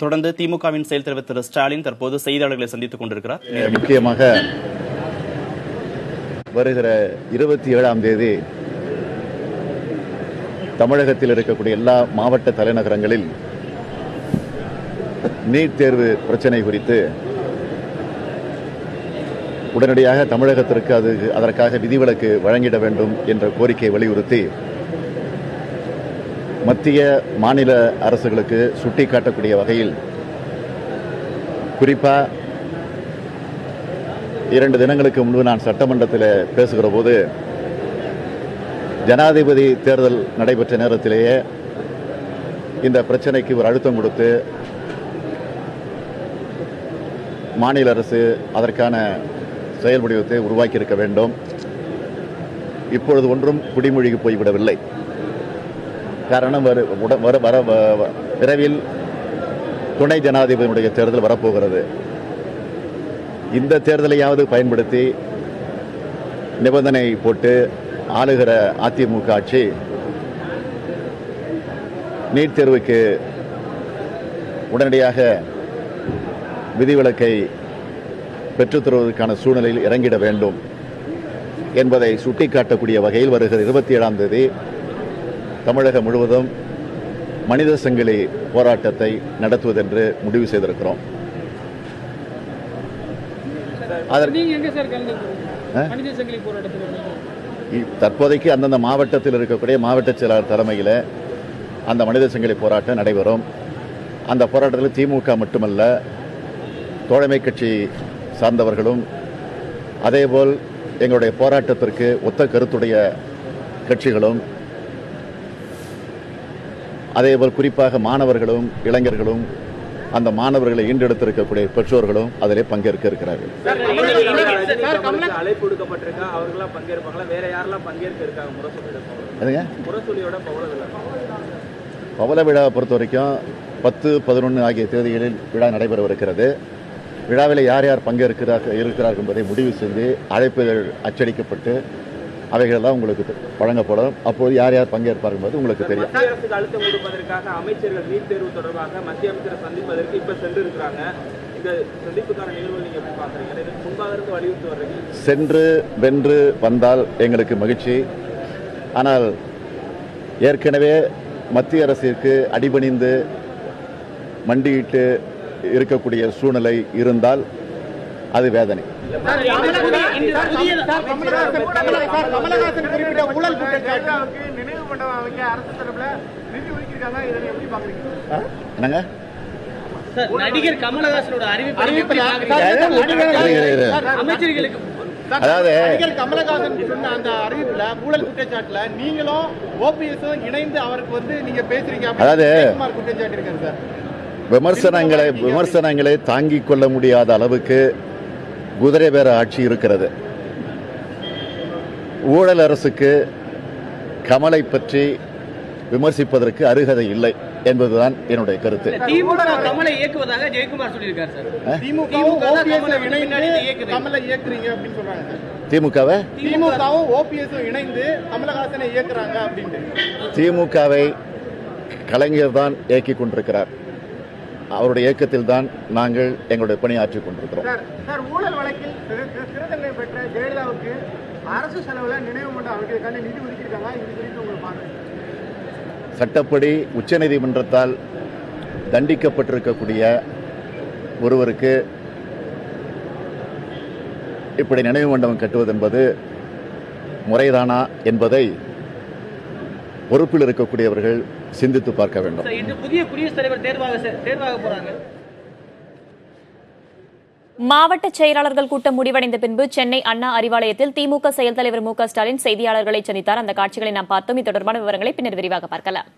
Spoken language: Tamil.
தொடர்ந்து திமுகவின் செயல் தலைவர் திரு ஸ்டாலின் தற்போது செய்தியாளர்களை சந்தித்துக் கொண்டிருக்கிறார். முக்கியமாக வருகிற 27ஆம் தேதி தமிழகத்தில் இருக்கக்கூடிய எல்லா மாவட்ட தலைநகரங்களில் நீட் தேர்வு பிரச்சனை குறித்து உடனடியாக தமிழகத்திற்கு அதற்காக விதிவிலக்கு வழங்கிட வேண்டும் என்ற கோரிக்கையை வலியுறுத்தி மத்திய மாநில அரசுகளுக்கு சுட்டிக்காட்டக்கூடிய வகையில் குறிப்பாக 2 தினங்களுக்கு முன்பு நான் சட்டமன்றத்தில் பேசுகிற போது ஜனாதிபதி தேர்தல் நடைபெற்ற நேரத்திலேயே இந்த பிரச்சனைக்கு ஒரு அழுத்தம் கொடுத்து மாநில அரசு அதற்கான செயல் வடிவத்தை உருவாக்கியிருக்க வேண்டும். இப்பொழுது ஒன்றும் குடிமொழிக்கு போய்விடவில்லை. காரணம் விரைவில் துணை ஜனாதிபதியுடைய தேர்தல் வரப்போகிறது. இந்த தேர்தலையாவது பயன்படுத்தி நிபந்தனை போட்டு ஆளுகிற அதிமுக ஆட்சி நீட் தேர்வுக்கு உடனடியாக விதிவிலக்கை பெற்றுத் தருவதற்கான சூழ்நிலையில் இறங்கிட வேண்டும் என்பதை சுட்டிக்காட்டக்கூடிய வகையில் வருகிற 27ஆம் தேதி தமிழகம் முழுவதும் மனித சங்கிலி போராட்டத்தை நடத்துவதென்று முடிவு செய்திருக்கிறோம். தற்போதைக்கு அந்தந்த மாவட்டத்தில் இருக்கக்கூடிய மாவட்ட செயலாளர் தலைமையில் அந்த மனித சங்கிலி போராட்டம் நடைபெறும். அந்த போராட்டத்தில் திமுக மட்டுமல்ல, தோழமை கட்சி சார்ந்தவர்களும் அதேபோல் எங்களுடைய போராட்டத்திற்கு ஒத்த கருத்துடைய கட்சிகளும் அதேபோல் குறிப்பாக மாணவர்களும் இளைஞர்களும் அந்த மாணவர்களை ஈண்டெடுத்திருக்கக்கூடிய பெற்றோர்களும் அதிலே பங்கேற்க இருக்கிறார்கள். பவள விழாவை பொறுத்த வரைக்கும் 10, 11 ஆகிய தேதிகளில் விழா நடைபெறவிருக்கிறது. விழாவில் யார் யார் இருக்கிறார்கள் என்பதை முடிவு செய்து அழைப்புகள் அச்சடிக்கப்பட்டு அவைகளெல்லாம் உங்களுக்கு வழங்கப்படும். அப்போது யார் யார் பங்கேற்பார்கள் என்பது உங்களுக்கு தெரியும். அழுத்தம் கொடுப்பதற்காக அமைச்சர்கள் நீட் தேர்வு தொடர்பாக மத்திய அமைச்சரை சந்திப்பதற்கு இப்ப சென்று இருக்கிறாங்க. இந்த சந்திப்புக்கான நிகழ்வு நீங்க எப்படி பாக்குறீங்க? இதுக்கு முன்பாக இருந்து வலியுறுத்தி வர்றீங்க. சென்று வென்று வந்தால் எங்களுக்கு மகிழ்ச்சி. ஆனால் ஏற்கனவே மத்திய அரசிற்கு அடிபணிந்து மண்டியிட்டு இருக்கக்கூடிய சூழ்நிலை இருந்தால் அது வேதனை. என்னங்க நடிகர் கமலஹாசனோட அமைச்சர்களுக்கு அதாவது கமலஹாசன் சொன்ன அந்த அறிவிப்புல ஊழல் குற்றச்சாட்டுல நீங்களும் ஓபிஎஸும் இணைந்து அவருக்கு நீங்க பேசுறீங்க. அதாவது குற்றச்சாட்டு இருக்காரு சார். விமர்சனங்களை தாங்கிக் கொள்ள முடியாத அளவுக்கு குதிரை பேர ஆட்சி இருக்கிறது. ஊழல் அரசுக்கு கமலை பற்றி விமர்சிப்பதற்கு அருகதை இல்லை என்பதுதான் என்னுடைய கருத்து. திமுக கமலை இயக்குவதாக ஜெயக்குமார் சொல்லியிருக்கார் சார். திமுகவும் ஓபிஎஸும் இணைந்து கமலஹாசனை இயக்குறாங்க அப்படின்ட்டு. திமுகவை கலைஞர் தான் இயக்கிக் கொண்டிருக்கிறார். அவருடைய இயக்கத்தில் தான் நாங்கள் எங்களுடைய பணியாற்றிக் கொண்டிருக்கிறோம். ஊழல் வழக்கில் சிறந்தங்களை பெற்ற ஜெயலலிதாவுக்கு அரசு செலவுல நினைவு மண்டபம் அமைக்கிறதுக்கான நிதி ஒதுக்கியிருக்காங்க. இது குறித்து உங்களுக்கு பார்க்க சட்டப்படி உச்சநீதிமன்றத்தால் தண்டிக்கப்பட்டிருக்கக்கூடிய ஒருவருக்கு இப்படி நினைவு மண்டபம் கட்டுவது என்பது முறைதானா என்பதை பொறுப்பில் இருக்கக்கூடியவர்கள் சிந்தித்து பார்க்க வேண்டும். புதிய குடியரசுத் தலைவர் தேர்வாக போறாங்க. மாவட்ட செயலாளர்கள் கூட்டம் முடிவடைந்த பின்பு சென்னை அண்ணா அறிவாலயத்தில் திமுக செயல் தலைவர் மு க ஸ்டாலின் செய்தியாளர்களை சந்தித்தார். அந்த காட்சிகளை நாம் பார்த்தோம். இது தொடர்பான விவரங்களை பின்னர் விரிவாக பார்க்கலாம்.